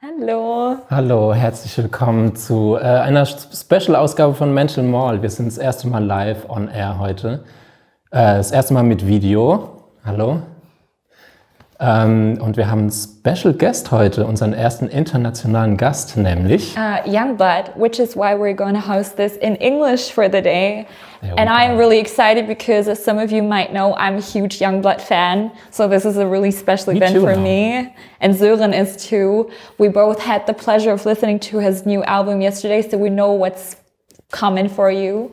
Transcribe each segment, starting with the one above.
Hallo. Hallo, herzlich willkommen zu einer Special-Ausgabe von Mental Mall. Wir sind das erste Mal live on air heute. Das erste Mal mit Video. Hallo. Und wir haben einen Special Guest heute, unseren ersten internationalen Gast, nämlich Yungblud, which is why we're going to host this in English for the day. And I'm really excited because, as some of you might know, I'm a huge Yungblud fan. So this is a really special event for me. And Sören is too. We both had the pleasure of listening to his new album yesterday, so we know what's coming for you.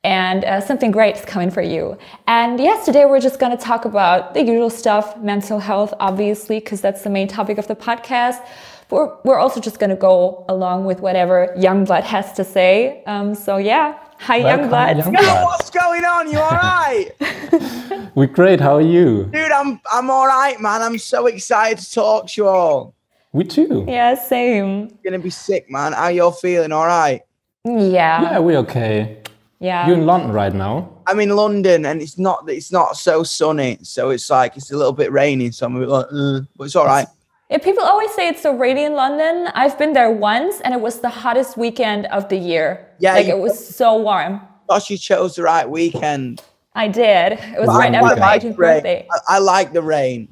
And something great is coming for you. And yes, today we're just going to talk about the usual stuff, mental health, obviously, because that's the main topic of the podcast. But we're also just going to go along with whatever Yungblud has to say. So yeah, hi Yungblud. What's going on? You all right? We're great. How are you? Dude, I'm all right, man. I'm so excited to talk to you all. We too. Yeah, same. Gonna be sick, man. How you all feeling? All right? Yeah. Yeah, we're okay. Yeah. You're in London right now? I'm in London and it's not so sunny. So it's like, it's a little bit rainy. So I'm a bit like, but it's all right. Yeah, people always say it's so rainy in London. I've been there once and it was the hottest weekend of the year. Yeah. Like it was so warm. Gosh, you chose the right weekend. I did. It was right after my 18th birthday. I like the rain.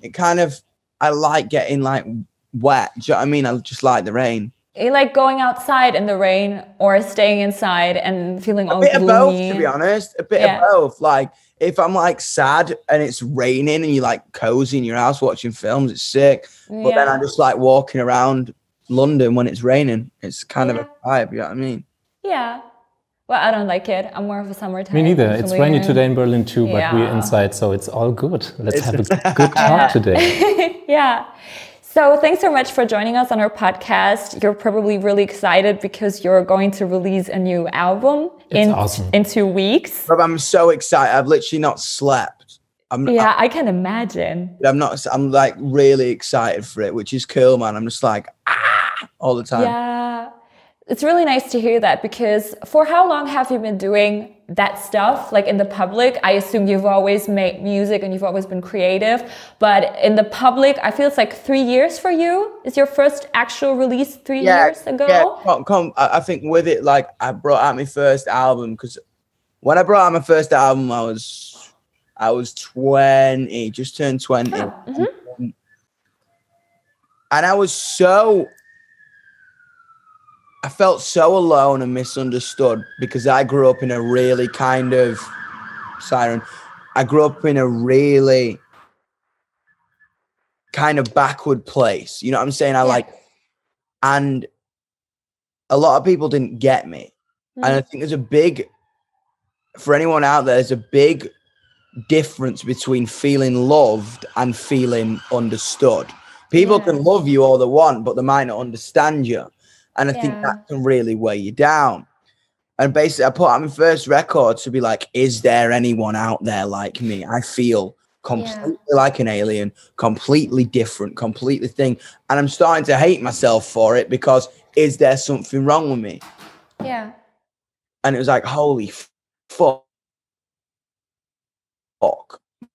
I like getting like wet. Do you know what I mean? I just like the rain. You like going outside in the rain or staying inside and feeling all gloomy? A bit of both, to be honest. A bit of both. Like, if I'm like sad and it's raining and you're like cozy in your house watching films, it's sick. But then I just like walking around London when it's raining. It's kind of a vibe, you know what I mean? Yeah. Well, I don't like it. I'm more of a summertime. Me neither. It's rainy today in Berlin too, but we're inside, so it's all good. Let's have a good talk today. Yeah. So thanks so much for joining us on our podcast. You're probably really excited because you're going to release a new album in 2 weeks. Rob, I'm so excited. I've literally not slept. I can imagine. I'm like really excited for it, which is cool, man. I'm just like, all the time. Yeah. It's really nice to hear that because for how long have you been doing that stuff? Like in the public, I assume you've always made music and you've always been creative, but in the public, I feel it's like 3 years for you. Is your first actual release 3 years ago? Yeah, I think with it, like I brought out my first album because when I brought out my first album, I was 20, just turned 20. And I felt so alone and misunderstood because I grew up in a really I grew up in a really kind of backward place. You know what I'm saying? And a lot of people didn't get me. And I think for anyone out there, there's a big difference between feeling loved and feeling understood. People can love you all they want, but they might not understand you. And I think that can really weigh you down. And basically, I put out my first record to be like, is there anyone out there like me? I feel completely like an alien, completely different, completely thing. And I'm starting to hate myself for it because is there something wrong with me? Yeah. And it was like, holy fuck.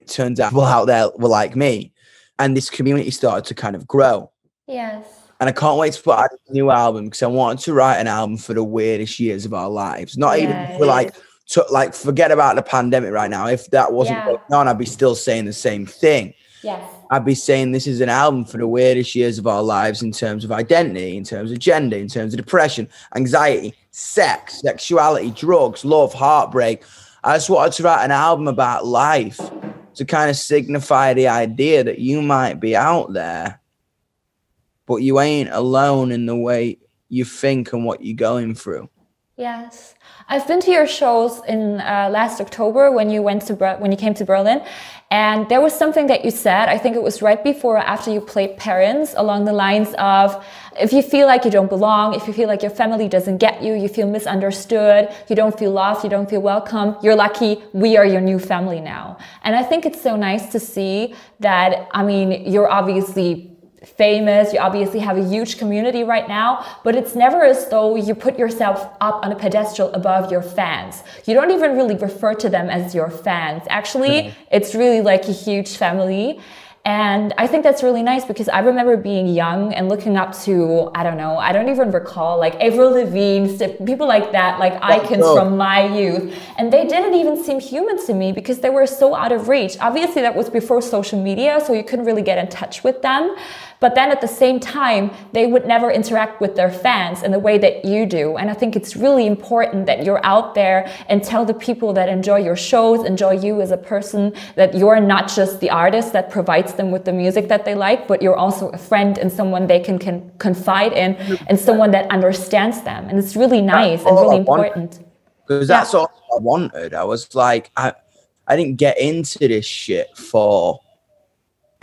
It turns out people out there were like me. And this community started to kind of grow. Yes. And I can't wait to put out a new album because I wanted to write an album for the weirdest years of our lives. Not even for like forget about the pandemic right now. If that wasn't going on, I'd be still saying the same thing. Yes. I'd be saying this is an album for the weirdest years of our lives in terms of identity, in terms of gender, in terms of depression, anxiety, sex, sexuality, drugs, love, heartbreak. I just wanted to write an album about life to kind of signify the idea that you might be out there, but you ain't alone in the way you think and what you're going through. Yes. I've been to your shows in last October when you came to Berlin, and there was something that you said, I think it was right before or after you played Parents, along the lines of, if you feel like you don't belong, if you feel like your family doesn't get you, you feel misunderstood, you don't feel loved, you don't feel welcome, you're lucky, we are your new family now. And I think it's so nice to see that, I mean, you're obviously famous, you obviously have a huge community right now, but it's never as though you put yourself up on a pedestal above your fans. You don't even really refer to them as your fans. Actually, it's really like a huge family. And I think that's really nice because I remember being young and looking up to, I don't know, I don't even recall, like Avril Lavigne, people like that, like icons from my youth. And they didn't even seem human to me because they were so out of reach. Obviously, that was before social media, so you couldn't really get in touch with them. But then at the same time, they would never interact with their fans in the way that you do. And I think it's really important that you're out there and tell the people that enjoy your shows, enjoy you as a person, that you're not just the artist that provides them with the music that they like, but you're also a friend and someone they can confide in and someone that understands them. And it's really nice and really important. Because that's all I wanted. I was like, I didn't get into this shit for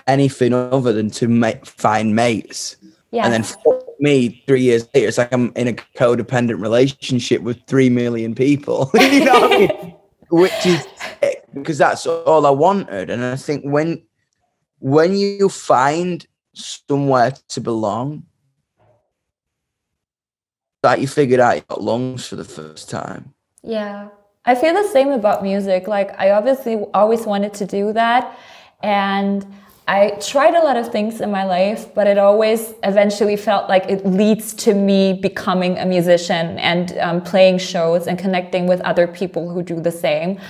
anything other than to find mates. And then fuck me 3 years later, it's like I'm in a codependent relationship with 3 million people. You know what I mean? Which is because that's all I wanted. And I think when you find somewhere to belong, like you figured out you got lungs for the first time. Yeah, I feel the same about music. Like I obviously always wanted to do that, and I tried a lot of things in my life, but it always eventually felt like it leads to me becoming a musician and playing shows and connecting with other people who do the same.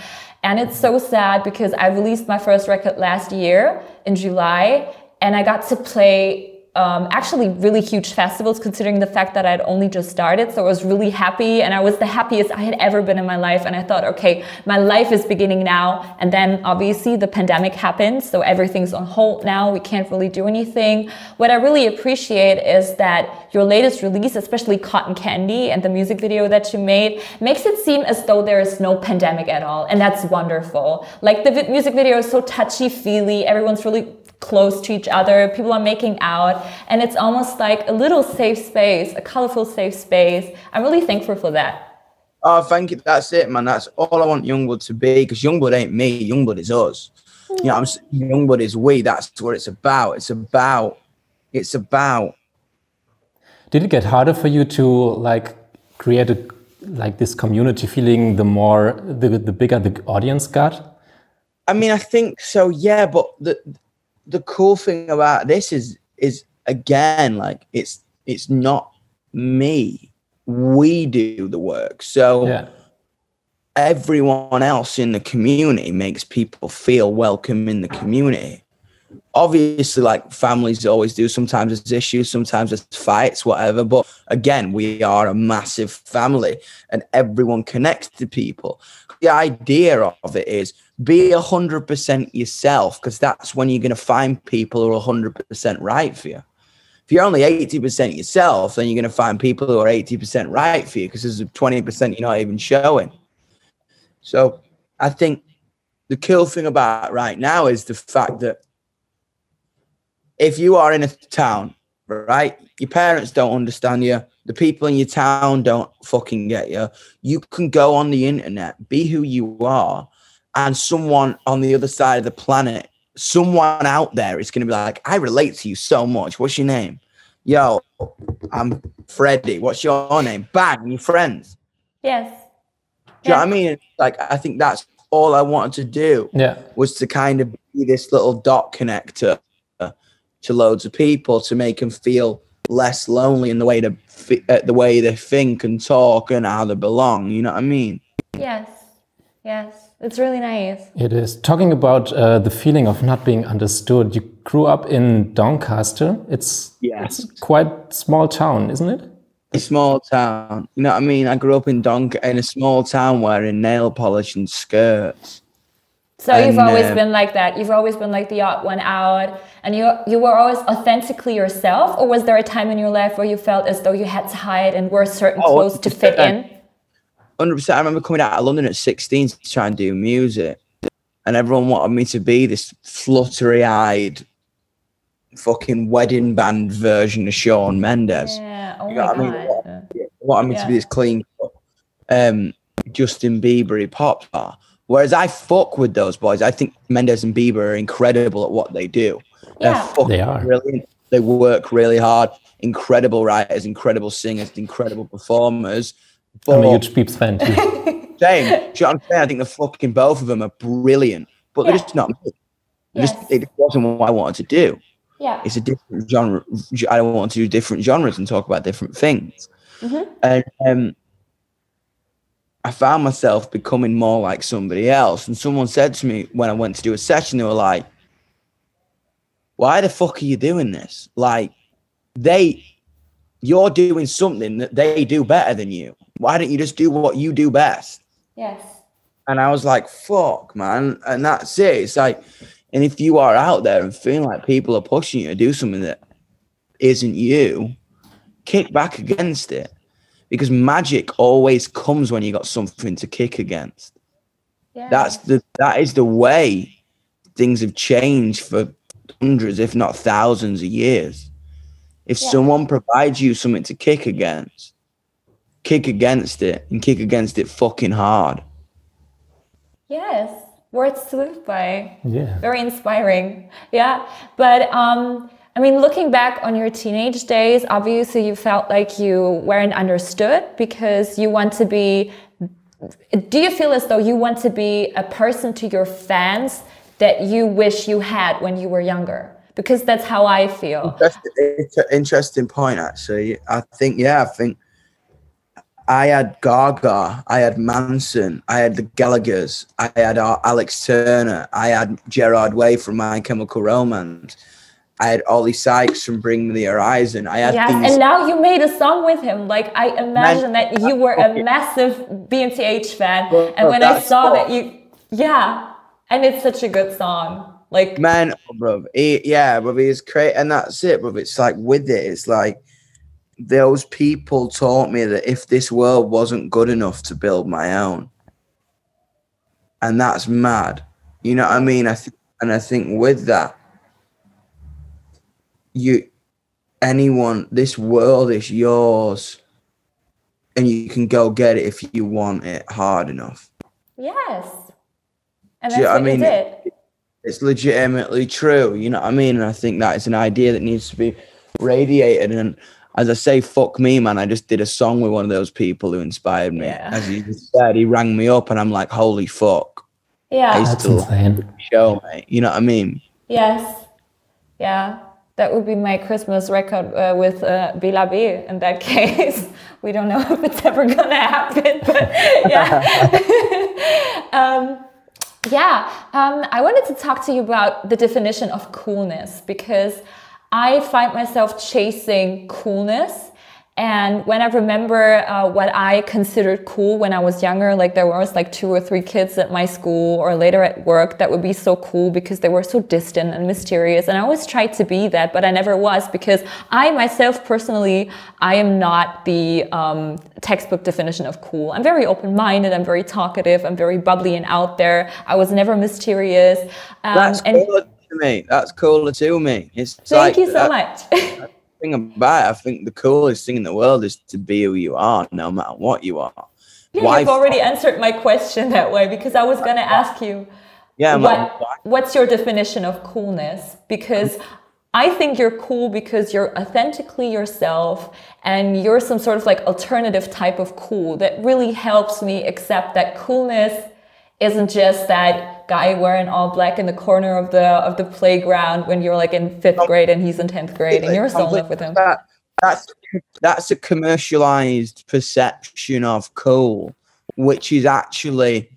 And it's so sad because I released my first record last year in July, and I got to play actually really huge festivals considering the fact that I'd only just started. So I was really happy, and I was the happiest I had ever been in my life. And I thought, okay, my life is beginning now. And then obviously the pandemic happened. So everything's on hold now. We can't really do anything. What I really appreciate is that your latest release, especially Cotton Candy and the music video that you made, makes it seem as though there is no pandemic at all. And that's wonderful. Like the music video is so touchy-feely. Everyone's really close to each other, people are making out, and it's almost like a little safe space, a colorful safe space. I'm really thankful for that. Oh, thank you. That's it, man. That's all I want Yungblud to be, because Yungblud ain't me, Yungblud is us. You know, Yungblud is we. That's what it's about. It's about. Did it get harder for you to like create this community feeling the bigger the audience got? I mean, I think so, yeah, but the cool thing about this is again, like it's not me. We do the work. So everyone else in the community makes people feel welcome in the community. Obviously, like families always do. Sometimes it's issues, sometimes it's fights, whatever. But again, we are a massive family and everyone connects to people. The idea of it is be 100% yourself, because that's when you're going to find people who are 100% right for you. If you're only 80% yourself, then you're going to find people who are 80% right for you, because there's 20% you're not even showing. So I think the cool thing about right now is the fact that if you are in a town, right, your parents don't understand you, the people in your town don't fucking get you, you can go on the internet, be who you are, and someone on the other side of the planet, someone out there is going to be like, I relate to you so much. What's your name? Yo, I'm Freddie. What's your name? Bang, you're friends. Yes. Do you know what I mean? Like, I think that's all I wanted to do was to kind of be this little dot connector to loads of people, to make them feel less lonely in the way they think and talk and how they belong. You know what I mean? Yes. Yes. It's really nice. It is. Talking about the feeling of not being understood, you grew up in Doncaster. It's quite small town, isn't it? A small town. You know what I mean? I grew up in a small town wearing nail polish and skirts. So you've always been like that. You've always been like the odd one out, and you were always authentically yourself. Or was there a time in your life where you felt as though you had to hide and wear certain clothes to fit in? 100%. I remember coming out of London at 16 to try and do music, and everyone wanted me to be this fluttery-eyed fucking wedding band version of Shawn Mendes. Yeah, oh my God. They wanted me to be this clean Justin Bieber pop star. Whereas I fuck with those boys. I think Mendes and Bieber are incredible at what they do. Yeah. They are brilliant. They work really hard. Incredible writers, incredible singers, incredible performers. But I'm a huge Beeps fan too. Same. Do you know what I'm saying? I think the fucking both of them are brilliant, but they're just not me. It wasn't what I wanted to do. Yeah. It's a different genre. I don't want to do different genres and talk about different things. And I found myself becoming more like somebody else. And someone said to me when I went to do a session, they were like, why the fuck are you doing this? Like, you're doing something that they do better than you. Why don't you just do what you do best? Yes. And I was like, fuck, man. And that's it. It's like, and if you are out there and feeling like people are pushing you to do something that isn't you, kick back against it. Because magic always comes when you got something to kick against. Yeah. That is the way things have changed for hundreds, if not thousands of years. If someone provides you something to kick against it and kick against it fucking hard. Yes. Words to live by. Yeah. Very inspiring. Yeah. But I mean, looking back on your teenage days, obviously you felt like you weren't understood because you want to be, do you feel as though you want to be a person to your fans that you wish you had when you were younger? Because that's how I feel. It's an interesting point, actually. I think I had Gaga, I had Manson, I had the Gallaghers, I had Alex Turner, I had Gerard Way from My Chemical Romance, I had Ollie Sykes from Bring Me the Horizon. I had things. And now you made a song with him. Like, I imagine that you were a massive BMTH fan, and when I saw that and it's such a good song. Like, man, bro, bro, he's great, and that's it, bro. It's like with it, it's like those people taught me that if this world wasn't good enough to build my own, and that's mad. You know what I mean? I think with that, this world is yours, and you can go get it if you want it hard enough. Yes, and that's what you did. It's legitimately true, you know what I mean? And I think that is an idea that needs to be radiated. And as I say, fuck me, man, I just did a song with one of those people who inspired me. Yeah. As you said, he rang me up and I'm like, holy fuck. Yeah. That's insane. Show, mate. You know what I mean? Yes. Yeah. That would be my Christmas record with Bela B in that case. We don't know if it's ever going to happen, but yeah. I wanted to talk to you about the definition of coolness, because I find myself chasing coolness. And when I remember what I considered cool when I was younger, like there was like 2 or 3 kids at my school or later at work that would be so cool because they were so distant and mysterious. And I always tried to be that, but I never was, because I myself personally, I am not the textbook definition of cool. I'm very open-minded, I'm very talkative, I'm very bubbly and out there. I was never mysterious. That's cooler to me. That's cooler to me. Thank you so much. Thing about it, I think the coolest thing in the world is to be who you are, no matter what you are. Yeah, you've already answered my question that way, because I was going to ask you, what's your definition of coolness? Because I think you're cool because you're authentically yourself, and you're some sort of like alternative type of cool that really helps me accept that coolness isn't just that guy wearing all black in the corner of the playground when you're like in 5th grade and he's in 10th grade and you're so in love with him. That's a commercialized perception of cool, which is actually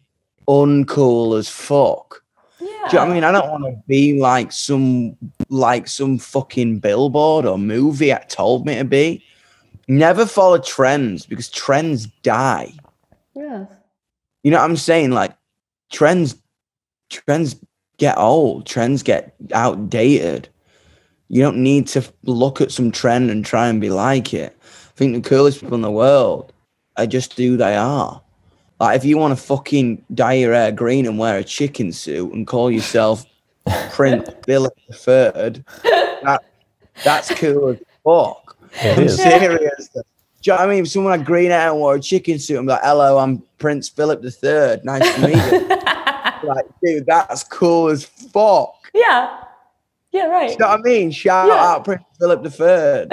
uncool as fuck. Yeah. Do you know what I mean? I don't want to be like some fucking billboard or movie that told me to be. Never follow trends, because trends die. Yeah. You know what I'm saying? Like, trends get old, trends get outdated. You don't need to look at some trend and try and be like it. I think the coolest people in the world are just who they are. Like, if you want to fucking dye your hair green and wear a chicken suit and call yourself Prince Philip III, that's cool as fuck. I'm serious. Do you know what I mean? If someone had green hair and wore a chicken suit, I'm like, hello, I'm Prince Philip III. Nice to meet you. Like, dude, that's cool as fuck. Yeah. Yeah, right. You know what I mean? Shout out Prince Philip III.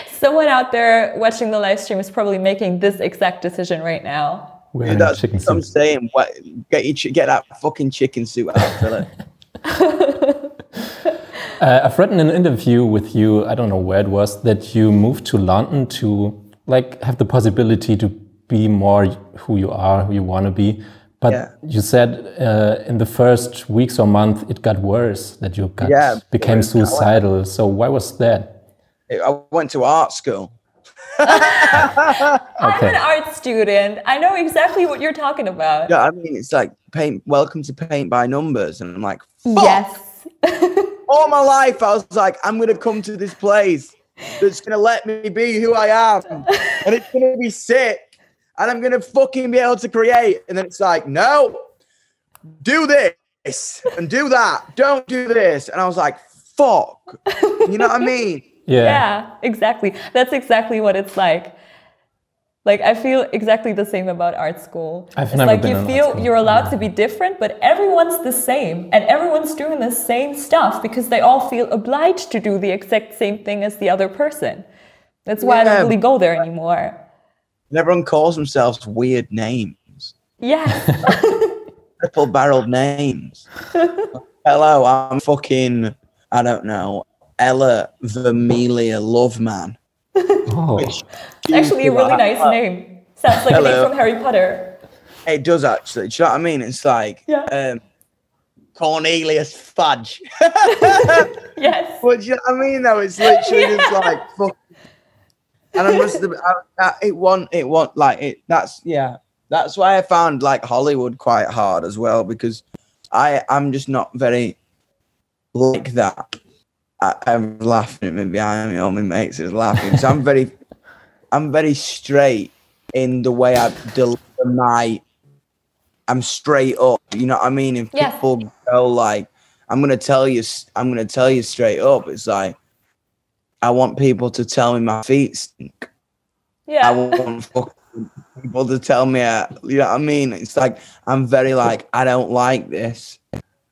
Someone out there watching the live stream is probably making this exact decision right now. wearing that's chicken what I'm suits. saying. What, get that fucking chicken suit out, Philip. I've read in an interview with you, I don't know where it was, that you moved to London to like have the possibility to be more who you are, who you want to be. But you said in the first weeks or month it got worse, that you became suicidal. So why was that? I went to art school. I'm an art student. I know exactly what you're talking about. Yeah, I mean, it's like welcome to paint by numbers. And I'm like, fuck. Yes. All my life, I was like, I'm going to come to this place that's going to let me be who I am. And it's going to be sick. And I'm going to fucking be able to create. And then it's like, no, do this and do that. Don't do this. And I was like, fuck. You know what I mean? Yeah, exactly. That's exactly what it's like. Like, I feel exactly the same about art school. It's like you feel you're allowed to be different, but everyone's the same. And everyone's doing the same stuff because they all feel obliged to do the exact same thing as the other person. That's why I don't really go there anymore. And everyone calls themselves weird names. Yeah. Triple-barreled names. Hello, I'm fucking, I don't know, Ella Vermelia Loveman. Oh. Actually a really nice name. Sounds like a name from Harry Potter. It does actually. Do you know what I mean? It's like Cornelius Fudge. Yes. But do you know what I mean though? It's literally just like fuck. And I must have that's why I found like Hollywood quite hard as well, because I'm just not very like that. I'm laughing at me behind me. All my mates is laughing. So I'm very straight in the way I deliver I'm straight up. You know what I mean? If people go like, I'm gonna tell you straight up. It's like, I want people to tell me my feet stink. Yeah. I want people to tell me, you know what I mean? It's like, I'm very like, I don't like this.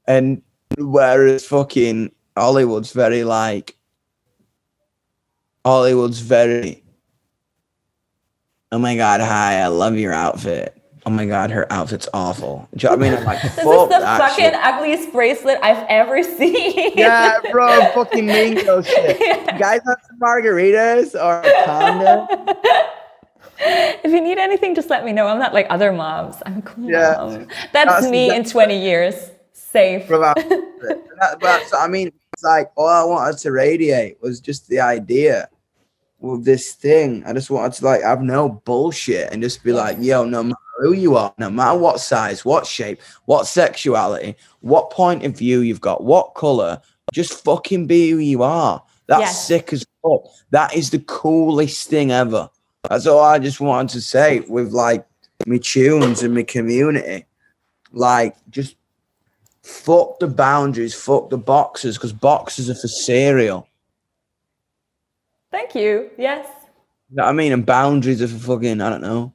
And whereas fucking Hollywood's very, oh my God, hi, I love your outfit. Oh my God, her outfit's awful. Do you know what I mean? I'm like, this is the fucking ugliest bracelet I've ever seen. Yeah, bro, fucking Mean Girl shit. You guys have some margaritas or a condom? If you need anything, just let me know. I'm not like other moms. I'm a cool mom. That's me in 20 years. Safe. But I mean, it's like, all I wanted to radiate was just the idea with this thing. I just wanted to like have no bullshit and just be like, yo, no matter who you are, no matter what size, what shape, what sexuality, what point of view you've got, what color, just fucking be who you are. That's sick as fuck. That is the coolest thing ever. That's all I just wanted to say with like me tunes and my community. Like, just fuck the boundaries, fuck the boxes, because boxes are for cereal. Thank you. Yes. You know what I mean? And boundaries are for fucking, I don't know,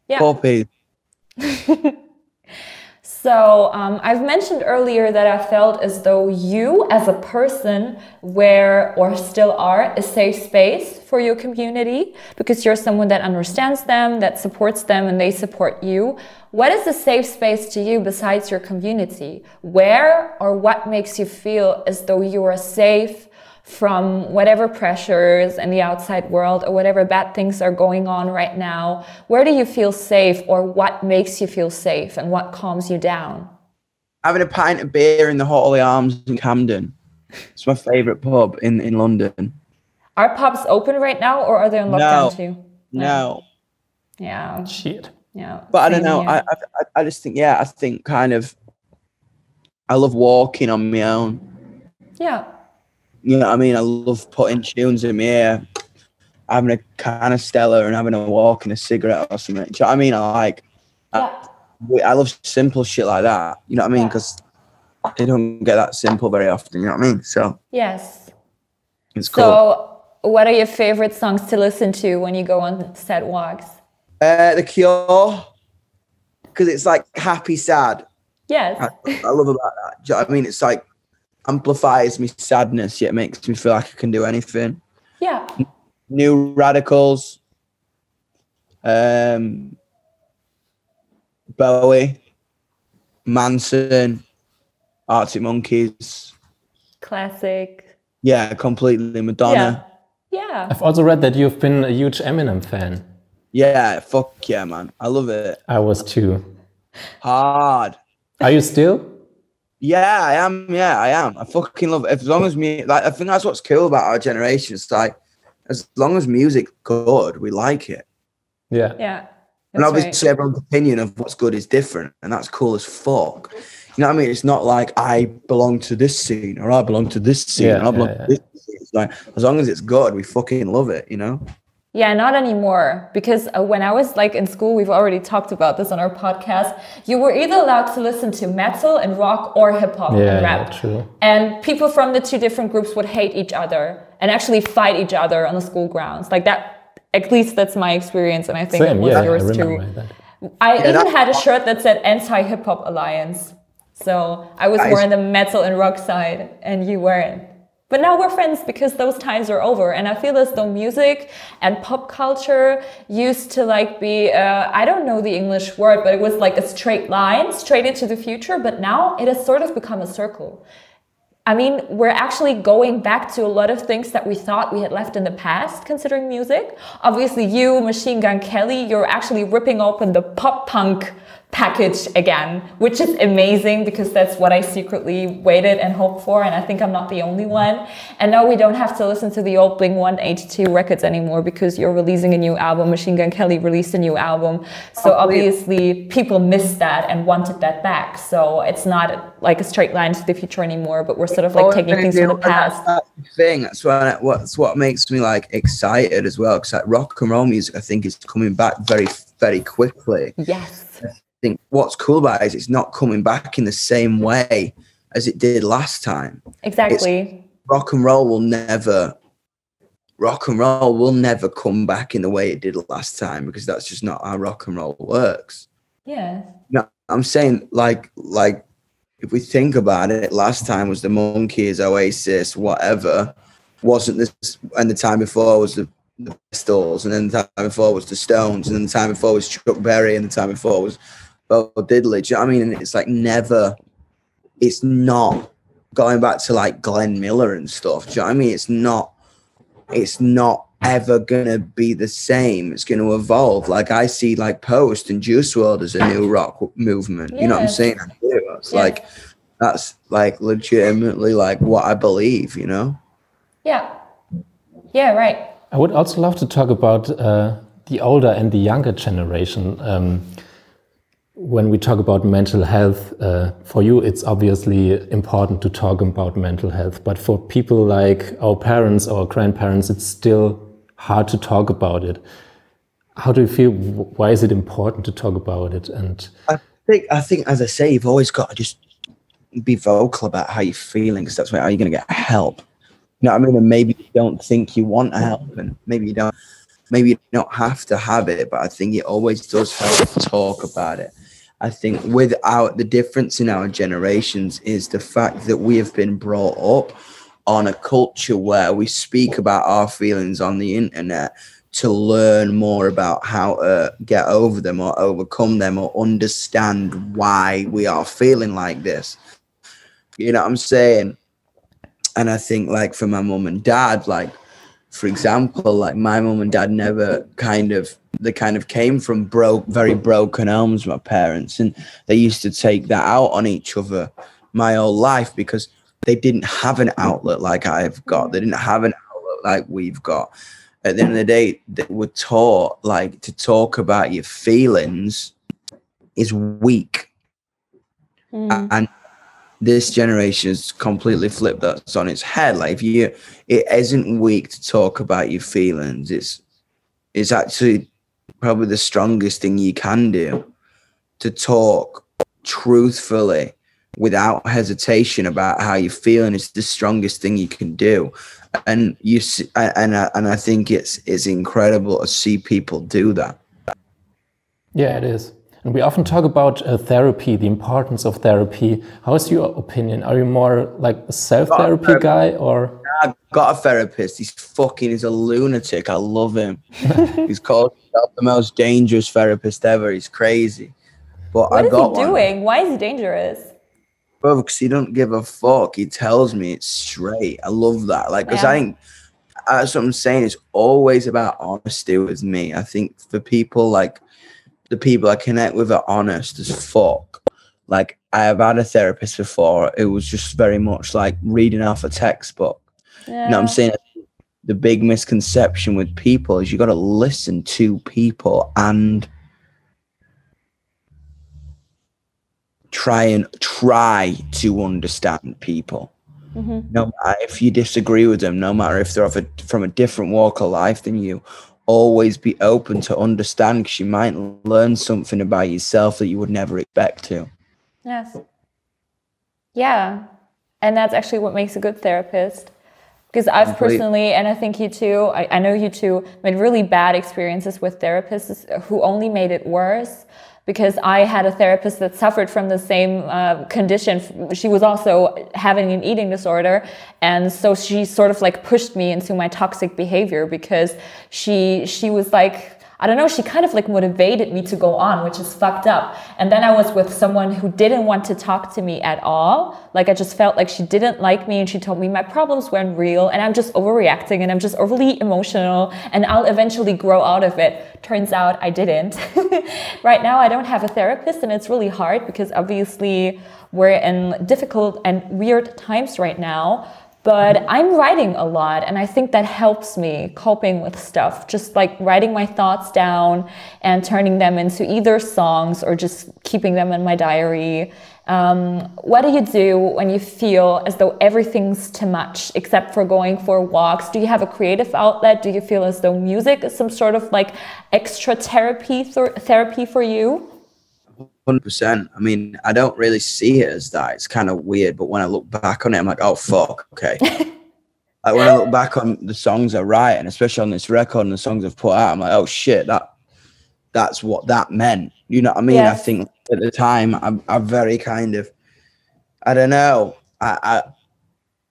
puppies. So I've mentioned earlier that I felt as though you as a person were or still are a safe space for your community because you're someone that understands them, that supports them, and they support you. What is a safe space to you besides your community? Where or what makes you feel as though you are safe from whatever pressures in the outside world or whatever bad things are going on right now? Where do you feel safe, or what makes you feel safe and what calms you down? Having a pint of beer in the Hawley Arms in Camden. It's my favourite pub in London. Are pubs open right now, or are they on lockdown too? No. Yeah. Shit. Yeah. But I don't know. I just think, I think kind of, I love walking on my own. Yeah. You know what I mean? I love putting tunes in my ear, having a can of Stella and having a walk and a cigarette or something. Do you know what I mean? I love simple shit like that. You know what I mean? Because they don't get that simple very often. You know what I mean? So yes, it's cool. So, what are your favorite songs to listen to when you go on sad walks? The Cure, because it's like happy, sad. Yes, I love about that. Do you know what I mean? It's like amplifies me sadness, yet makes me feel like I can do anything. Yeah. New Radicals. Bowie, Manson, Arctic Monkeys. Classic. Yeah, completely. Madonna. Yeah. I've also read that you've been a huge Eminem fan. Yeah, fuck yeah, man. I love it. I was too. Hard. Are you still? Yeah, I am. Yeah, I am. I fucking love it. As long as me, like, I think that's what's cool about our generation. It's like, as long as music's good, we like it. Yeah. Yeah. And obviously, everyone's opinion of what's good is different, and that's cool as fuck. You know what I mean? It's not like I belong to this scene or I belong to this scene or I belong to this scene. It's like, as long as it's good, we fucking love it, you know? Yeah, not anymore. Because when I was like in school, we've already talked about this on our podcast. You were either allowed to listen to metal and rock or hip hop and rap. Yeah, true. And people from the two different groups would hate each other and actually fight each other on the school grounds. Like that, at least that's my experience. And I think it was yours too. I even had a shirt that said Anti-Hip Hop Alliance. So I was more on the metal and rock side and you weren't. But now we're friends because those times are over. And I feel as though music and pop culture used to like be, I don't know the English word, but it was like a straight line, straight into the future. But now it has sort of become a circle. I mean, we're actually going back to a lot of things that we thought we had left in the past, considering music. Obviously, you, Machine Gun Kelly, you're actually ripping open the pop punk package again, which is amazing because that's what I secretly waited and hoped for, and I think I'm not the only one. And now we don't have to listen to the old Blink-182 records anymore because you're releasing a new album. Machine Gun Kelly released a new album, so obviously people missed that and wanted that back. So it's not like a straight line to the future anymore, but we're sort of like taking things from the past. That's the thing. That's what makes me like excited as well, because like rock and roll music, I think, is coming back very, very quickly. Yes. I think what's cool about it is it's not coming back in the same way as it did last time. Exactly. Rock and roll will never come back in the way it did last time, because that's just not how rock and roll works. Yeah. No, I'm saying like if we think about it, last time was the Monkees, Oasis, whatever. Wasn't this, and the time before was the Pistols, and then the time before was the Stones, and then the time before was Chuck Berry, and the time before was Bo Diddley. Do you know what I mean? And it's like it's not going back to like Glenn Miller and stuff. Do you know what I mean? It's not ever gonna be the same. It's gonna evolve. Like I see like Post and Juice WRLD as a new rock movement. You know what I'm saying? I do. It's like, that's like legitimately like what I believe, you know? Yeah. Yeah, right. I would also love to talk about the older and the younger generation. When we talk about mental health, for you, it's obviously important to talk about mental health. But for people like our parents or grandparents, it's still hard to talk about it. How do you feel? Why is it important to talk about it? And I think, as I say, you've always got to just be vocal about how you're feeling, because that's how you're going to get help. You know what I mean? And maybe you don't think you want help, and maybe you don't have to have it, but I think it always does help to talk about it. I think the difference in our generations is the fact that we have been brought up on a culture where we speak about our feelings on the internet to learn more about how to get over them or overcome them or understand why we are feeling like this. You know what I'm saying? And I think like for my mum and dad, like, for example, like my mum and dad never they came from very broken homes, my parents, and they used to take that out on each other my whole life because they didn't have an outlet like I've got. They didn't have an outlet like we've got. At the end of the day, they were taught like to talk about your feelings is weak. And this generation has completely flipped that on its head. Like it isn't weak to talk about your feelings. It's actually probably the strongest thing you can do, to talk truthfully without hesitation about how you're feeling. Is the strongest thing you can do. And I think it's incredible to see people do that. Yeah, it is. And we often talk about therapy, the importance of therapy. How is your opinion? Are you more like a self-therapy guy, or? I've got a therapist. He's a lunatic. I love him. He's called himself the most dangerous therapist ever. He's crazy. But what is he doing? Why is he dangerous? Bro, because he don't give a fuck. He tells me it's straight. I love that. Like, because I think that's what I'm saying. It's always about honesty with me. I think for people, like the people I connect with are honest as fuck. Like, I have had a therapist before. It was just very much like reading off a textbook. Yeah. You know what I'm saying? The big misconception with people is you got to listen to people and try to understand people. Mm-hmm. No matter if you disagree with them, no matter if they're from a different walk of life than you, always be open to understand, because you might learn something about yourself that you would never expect to. Yes. Yeah. And that's actually what makes a good therapist. Because I've personally, and I think you too, I know you too, made really bad experiences with therapists who only made it worse. Because I had a therapist that suffered from the same condition. She was also having an eating disorder. And so she sort of like pushed me into my toxic behavior, because she was like, I don't know, she kind of like motivated me to go on, which is fucked up. And then I was with someone who didn't want to talk to me at all. Like, I just felt like she didn't like me, and she told me my problems weren't real and I'm just overreacting and I'm just overly emotional and I'll eventually grow out of it. Turns out I didn't. Right now I don't have a therapist, and it's really hard because obviously we're in difficult and weird times right now. But I'm writing a lot, and I think that helps me coping with stuff. Just like writing my thoughts down and turning them into either songs or just keeping them in my diary. What do you do when you feel as though everything's too much, except for going for walks? Do you have a creative outlet? Do you feel as though music is some sort of like extra therapy for you? 100%. I mean, I don't really see it as that. It's kind of weird, but when I look back on it, I'm like, oh fuck, okay. Like when I look back on the songs I write, and especially on this record and the songs I've put out, I'm like, oh shit, that's what that meant. You know what I mean? Yes. I think at the time I'm very kind of, I don't know.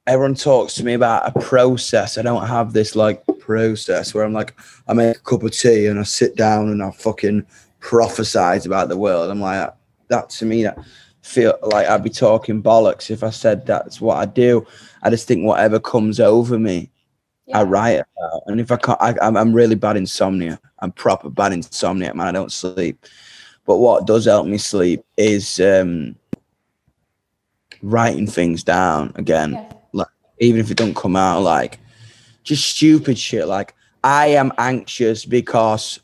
Everyone talks to me about a process. I don't have this like process where I'm like, I make a cup of tea and I sit down and I fucking prophesize about the world. I'm like, that to me, that feel like I'd be talking bollocks if I said that's what I do. I just think whatever comes over me, I write about. And if I can't, I'm really bad insomnia. I'm proper bad insomnia, man. I don't sleep. But what does help me sleep is writing things down again. Yeah. Like, even if it don't come out, like just stupid shit. Like, I am anxious because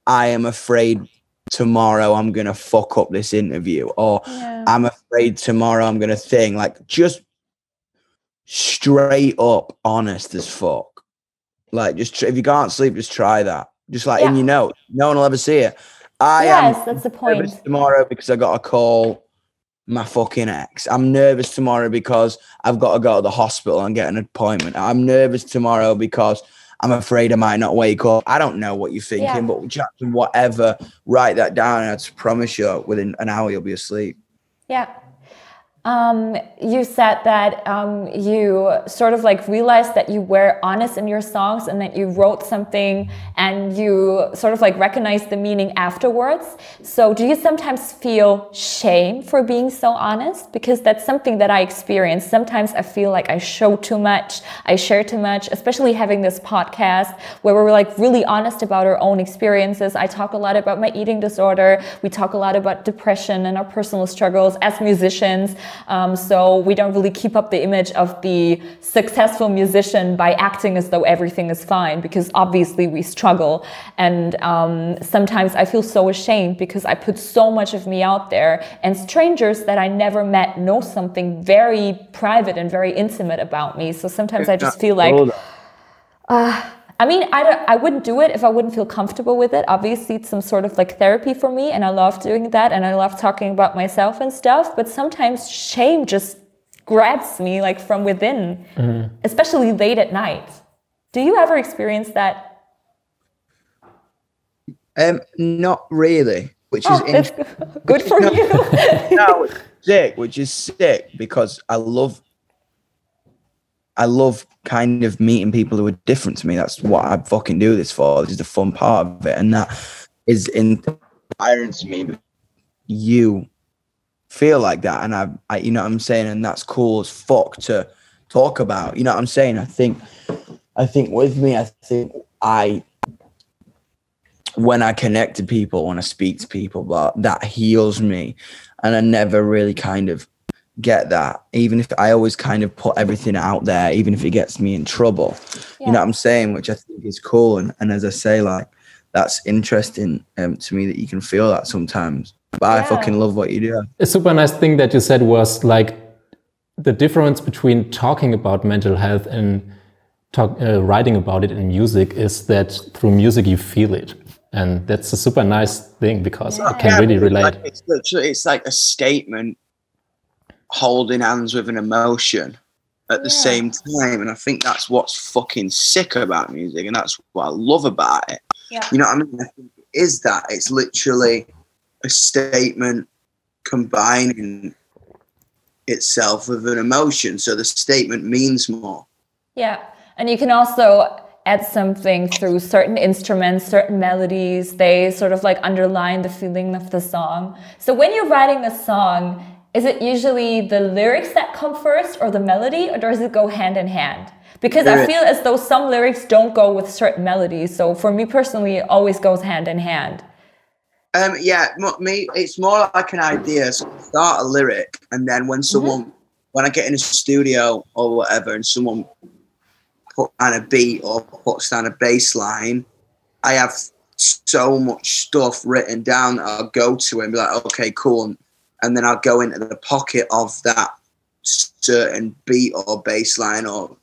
I am afraid tomorrow I'm going to fuck up this interview, or I'm afraid tomorrow I'm going to think, like, just straight up honest as fuck. Like, just if you can't sleep, just try that. Just like in your note, no one will ever see it. That's the point. Nervous tomorrow because I got to call my fucking ex. I'm nervous tomorrow because I've got to go to the hospital and get an appointment. I'm nervous tomorrow because I'm afraid I might not wake up. I don't know what you're thinking, but just whatever, write that down, and I promise you, within an hour, you'll be asleep. Yeah. You said that you sort of like realized that you were honest in your songs, and that you wrote something and you sort of like recognized the meaning afterwards. So do you sometimes feel shame for being so honest? Because that's something that I experience. Sometimes I feel like I show too much, I share too much, especially having this podcast where we're like really honest about our own experiences. I talk a lot about my eating disorder. We talk a lot about depression and our personal struggles as musicians. So we don't really keep up the image of the successful musician by acting as though everything is fine, because obviously we struggle. And sometimes I feel so ashamed because I put so much of me out there, and strangers that I never met know something very private and very intimate about me. So sometimes I just feel like, I mean, I wouldn't do it if I wouldn't feel comfortable with it. Obviously, it's some sort of like therapy for me, and I love doing that, and I love talking about myself and stuff. But sometimes shame just grabs me like from within, especially late at night. Do you ever experience that? Not really, which is good for you. No, it's sick, which is sick because I love kind of meeting people who are different to me. That's what I fucking do this for. This is the fun part of it. And that is inspiring to me. you feel like that. And I you know what I'm saying? And that's cool as fuck to talk about. You know what I'm saying? I think with me, when I connect to people, when I speak to people, but that heals me. And I never really kind of get that, even if I always kind of put everything out there, even if it gets me in trouble. You know what I'm saying? Which I think is cool. And as I say, like, that's interesting to me that you can feel that sometimes. But I fucking love what you do. A super nice thing that you said was like the difference between talking about mental health and writing about it in music is that through music you feel it. And that's a super nice thing because I can really relate. It's like a statement holding hands with an emotion at the same time. And I think that's what's fucking sick about music. And that's what I love about it. Yeah. You know what I mean? I think it is that. It's literally a statement combining itself with an emotion. So the statement means more. Yeah. And you can also add something through certain instruments, certain melodies. They sort of like underline the feeling of the song. So when you're writing a song, is it usually the lyrics that come first or the melody, or does it go hand in hand? Because I feel as though some lyrics don't go with certain melodies. So for me personally, it always goes hand in hand. It's more like an idea. So I start a lyric, and then when I get in a studio or whatever, and someone put on a beat or puts down a bass line, I have so much stuff written down that I'll go to and be like, okay, cool. And then I'll go into the pocket of that certain beat or bass line or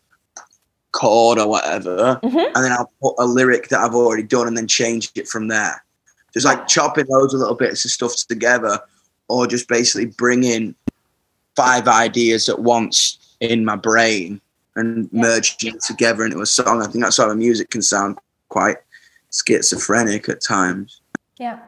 chord or whatever. And then I'll put a lyric that I've already done and then change it from there. Just like chopping loads of little bits of stuff together, or just basically bringing 5 ideas at once in my brain and merging it together into a song. I think that's how the music can sound quite schizophrenic at times. Yeah.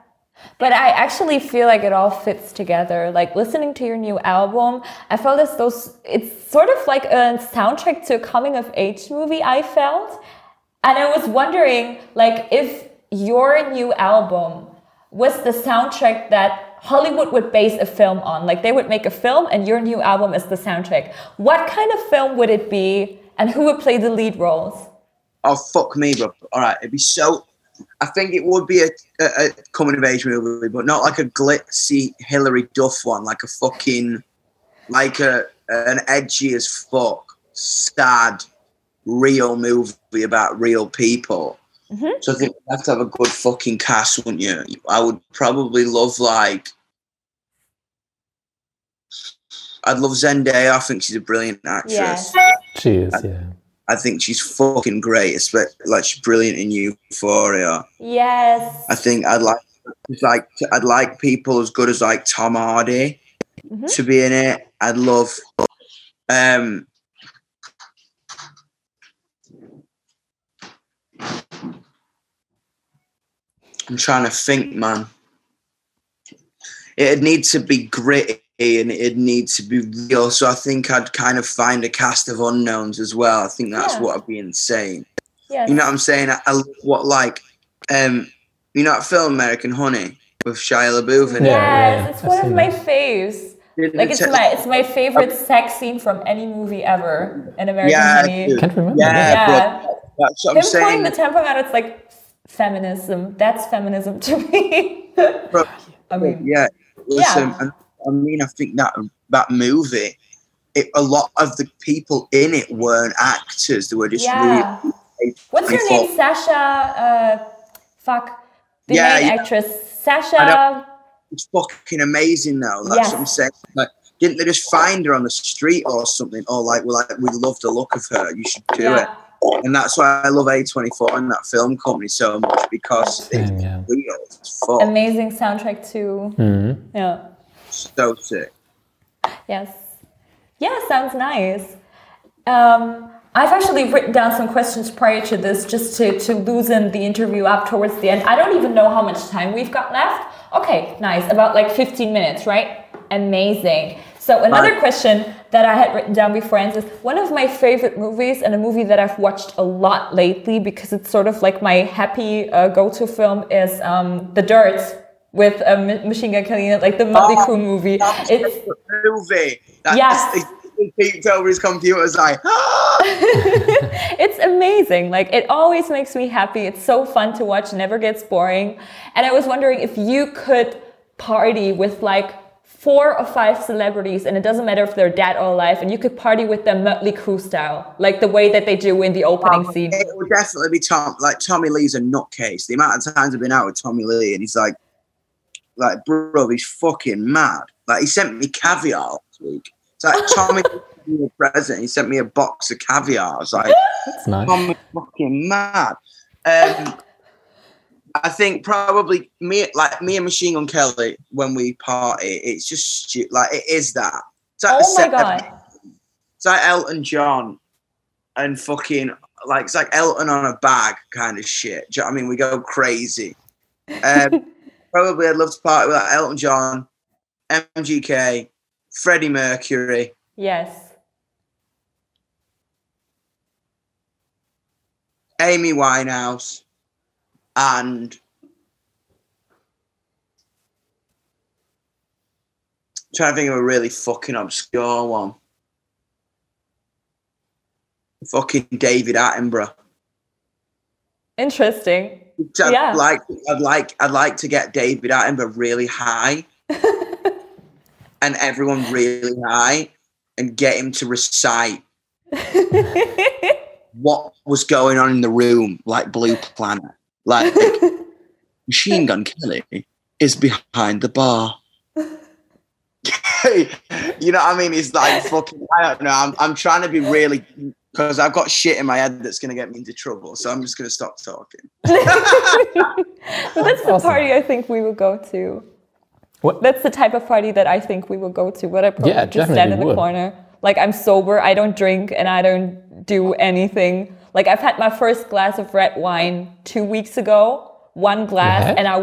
But I actually feel like it all fits together. Like listening to your new album, I felt as though it's sort of like a soundtrack to a coming of age movie, I felt. And I was wondering, like, if your new album was the soundtrack that Hollywood would base a film on, like they would make a film and your new album is the soundtrack, what kind of film would it be and who would play the lead roles? Oh, fuck me, bro. All right, it'd be so... I think it would be a coming-of-age movie, but not like a glitzy Hilary Duff one, like a fucking... like an edgy as fuck, sad, real movie about real people. So I think you have to have a good fucking cast, wouldn't you? I would probably love, like... I'd love Zendaya. I think she's a brilliant actress. She is, yeah. I think she's fucking great. Especially, like, she's brilliant in Euphoria. Yes. I think I'd like people as good as like Tom Hardy to be in it. I'd love I'm trying to think, man. It'd need to be gritty and it'd need to be real. So I think I'd kind of find a cast of unknowns as well. I think that's what would be insane. Yes. You know what I'm saying? You know that film American Honey with Shia LaBeouf in it? Yes, it's one of my faves. Like it's my favorite sex scene from any movie ever in American Honey. I can't remember. Bro. That's what I'm saying. Playing the tempo out, it's like feminism. That's feminism to me. Bro, I mean, listen, I mean, I think that movie, a lot of the people in it weren't actors. They were just really... What's her name? Sasha... The main actress. Sasha... It's fucking amazing now. That's what I'm saying. Like, didn't they just find her on the street or something? Or we love the look of her. You should do it. And that's why I love A24 and that film company so much, because it's real. It's fun. Amazing soundtrack too. Yeah. So sick. Yes. Yeah, sounds nice. I've actually written down some questions prior to this just to loosen the interview up towards the end. I don't even know how much time we've got left. Okay, nice. About like 15 minutes, right? Amazing. So another question that I had written down before is one of my favorite movies, and a movie that I've watched a lot lately because it's sort of like my happy go-to film, is The Dirt with Machine Gun Kelly in it, like the Mötley Crüe movie. It's the movie. Yes. He peeked over his computer, was like, ah! It's amazing. Like, it always makes me happy. It's so fun to watch, never gets boring. And I was wondering if you could party with like 4 or 5 celebrities, and it doesn't matter if they're dead or alive, and you could party with them Mötley Crüe style, like the way that they do in the opening scene. It would definitely be Tommy Lee's a nutcase. The amount of times I've been out with Tommy Lee, and he's like, bro, he's fucking mad. Like, he sent me caviar last week. It's like, Tommy gave me a present. He sent me a box of caviar. I was like, that's nice. Tommy's fucking mad. I think probably me and Machine Gun Kelly, when we party, it's just like, it is that. It's like oh my God. It's like Elton John and fucking, like, it's like Elton on a bag kind of shit. Do you know what I mean? We go crazy. Probably I'd love to party with like Elton John, MGK, Freddie Mercury. Yes. Amy Winehouse. And I'm trying to think of a really fucking obscure one. Fucking David Attenborough. Interesting. I'd like to get David Attenborough really high and everyone really high and get him to recite what was going on in the room, like Blue Planet. Like, Machine Gun Kelly is behind the bar. You know what I mean? It's like fucking, I don't know. I'm trying to be really, because I've got shit in my head that's going to get me into trouble. So I'm just going to stop talking. But that's the party I think we will go to. What? That's the type of party that I think we will go to. But I probably just stand in the corner. Like, I'm sober, I don't drink, and I don't do anything. Like, I've had my first glass of red wine 2 weeks ago. 1 glass, and I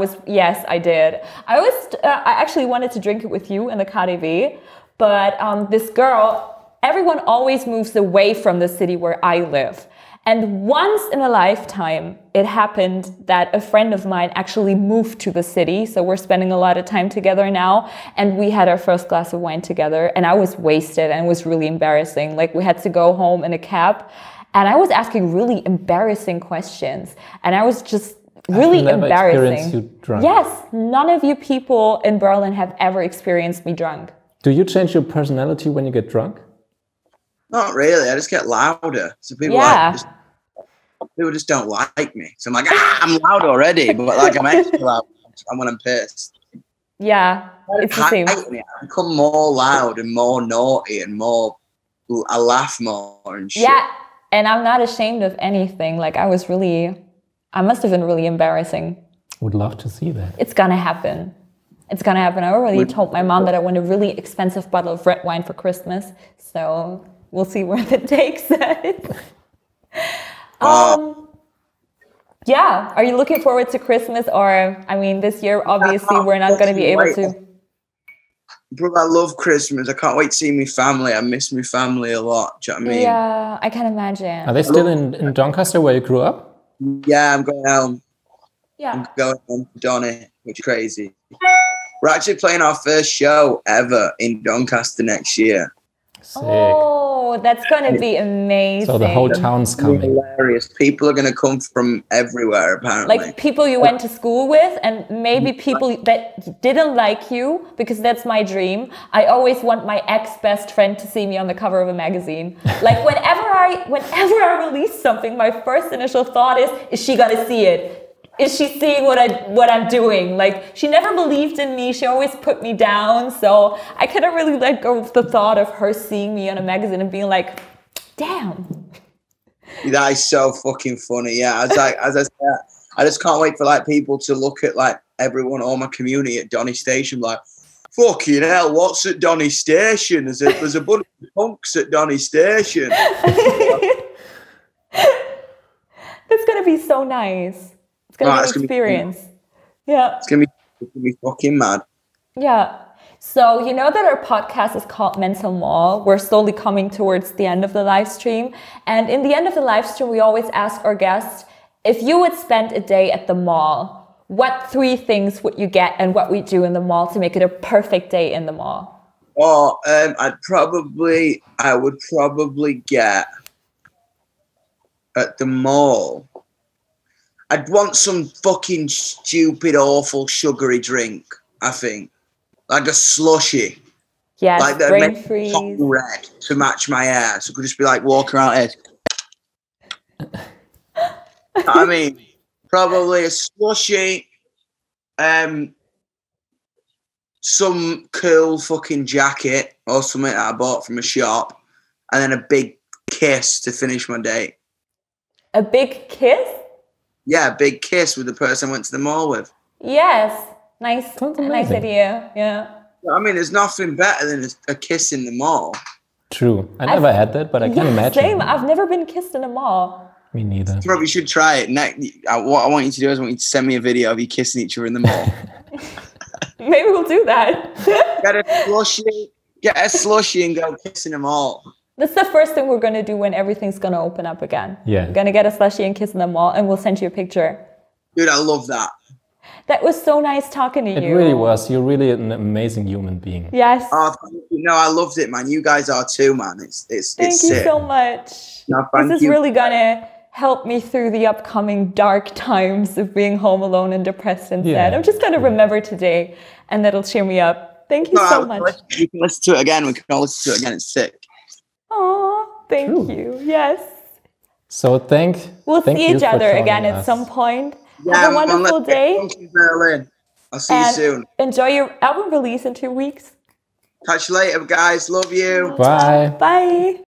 did. I actually wanted to drink it with you in the KaDeWe, but this girl, everyone always moves away from the city where I live. And once in a lifetime, it happened that a friend of mine actually moved to the city. So we're spending a lot of time together now. And we had our first glass of wine together. And I was wasted and it was really embarrassing. Like, we had to go home in a cab. And I was asking really embarrassing questions. And I was just really embarrassing. You drunk. Yes, none of you people in Berlin have ever experienced me drunk. Do you change your personality when you get drunk? Not really. I just get louder. So people people just don't like me. So I'm like, I'm loud already, but like I'm extra loud when I'm pissed. Yeah, it's the same. I become more loud and more naughty and more. I laugh more and shit. Yeah, and I'm not ashamed of anything. Like, I must have been really embarrassing. Would love to see that. It's gonna happen. It's gonna happen. I already told my mom that I want a really expensive bottle of red wine for Christmas. So we'll see where that takes us. Yeah. Are you looking forward to Christmas? Or, I mean, this year, obviously, we're not going to be able to. Bro, I love Christmas. I can't wait to see my family. I miss my family a lot. Do you know what I mean? Yeah, I can imagine. Are they still in Doncaster where you grew up? Yeah, I'm going home. Yeah. I'm going home to Donny, which is crazy. We're actually playing our first show ever in Doncaster next year. Sick. Oh, that's going to be amazing. So the whole town's coming. Hilarious. People are going to come from everywhere, apparently. Like people you went to school with, and maybe people that didn't like you, because that's my dream. I always want my ex-best friend to see me on the cover of a magazine. Like, whenever I release something, my first initial thought is she going to see it? Is she seeing what I'm doing? Like, she never believed in me. She always put me down. So I couldn't really let go of the thought of her seeing me on a magazine and being like, damn. That is so fucking funny. Yeah. As I said, I just can't wait for like people to look at like everyone, all my community at Donny Station, like, fucking hell, what's at Donny Station? There's a bunch of punks at Donny Station. That's gonna be so nice. It's going to be an experience. Yeah. It's going to be fucking mad. Yeah. So, you know that our podcast is called Mental Mall. We're slowly coming towards the end of the live stream. And in the end of the live stream, we always ask our guests, if you would spend a day at the mall, what 3 things would you get and what we do in the mall to make it a perfect day in the mall? Oh, I would probably get at the mall. I'd want some fucking stupid, awful, sugary drink. I think, like a slushy. Yes, like that brain makes freeze. top red to match my hair, so I could just be like walking around here. I mean, probably a slushy, some cool fucking jacket or something that I bought from a shop, and then a big kiss to finish my day. A big kiss? Yeah, a big kiss with the person I went to the mall with. Yes, nice idea. Yeah. I mean, there's nothing better than a kiss in the mall. True. I never had that, but I can imagine. Same. I've never been kissed in a mall. Me neither. You probably should try it. What I want you to do is I want you to send me a video of you kissing each other in the mall. Maybe we'll do that. Get a slushy and go kiss in the mall. That's the first thing we're going to do when everything's going to open up again. Yeah. We're going to get a slushie and kiss in the mall, and we'll send you a picture. Dude, I love that. That was so nice talking to you. It really was. You're really an amazing human being. Yes. Oh, no, I loved it, man. You guys are too, man. It's Thank you so much. No, this is really going to help me through the upcoming dark times of being home alone and depressed and sad. I'm just going to remember today, and that'll cheer me up. Thank you so much. You can listen to it again. We can all listen to it again. It's sick. Oh, thank you. Yes. So we'll see each other again at some point. Yeah, have a wonderful day. I'll see you soon. Enjoy your album release in 2 weeks. Catch you later, guys. Love you. Bye. Bye.